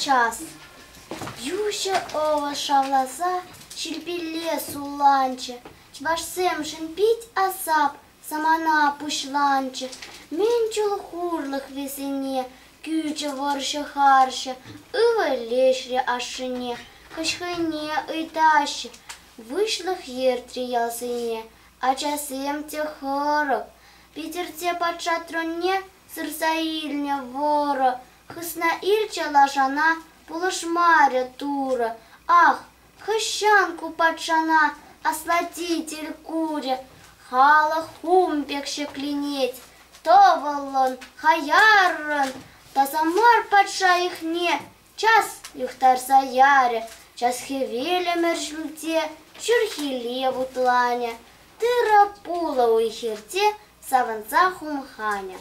час. Б'юща овоша в лоза, щільпі лесу ланче, чбашсем шимпіть асап, самана пушланче, менчул хурлых весене, кюча ворще харще, ива лещре ашине, хашхане и таще, вышлых ертриял сыне, а часем те хорок, Питерте под шатроне, сырсаильня вора, хысна ильча лажана, полушмаря тура, ах, хыщанку патшана, осладитель куря, хала хумпекше клинеть, то волон, хаяррон, та самар патша их не, час юхтар саяре, час хевеля мершлюте, чурхиле бутланя, тыра пула уйхерте, саванца хумханя.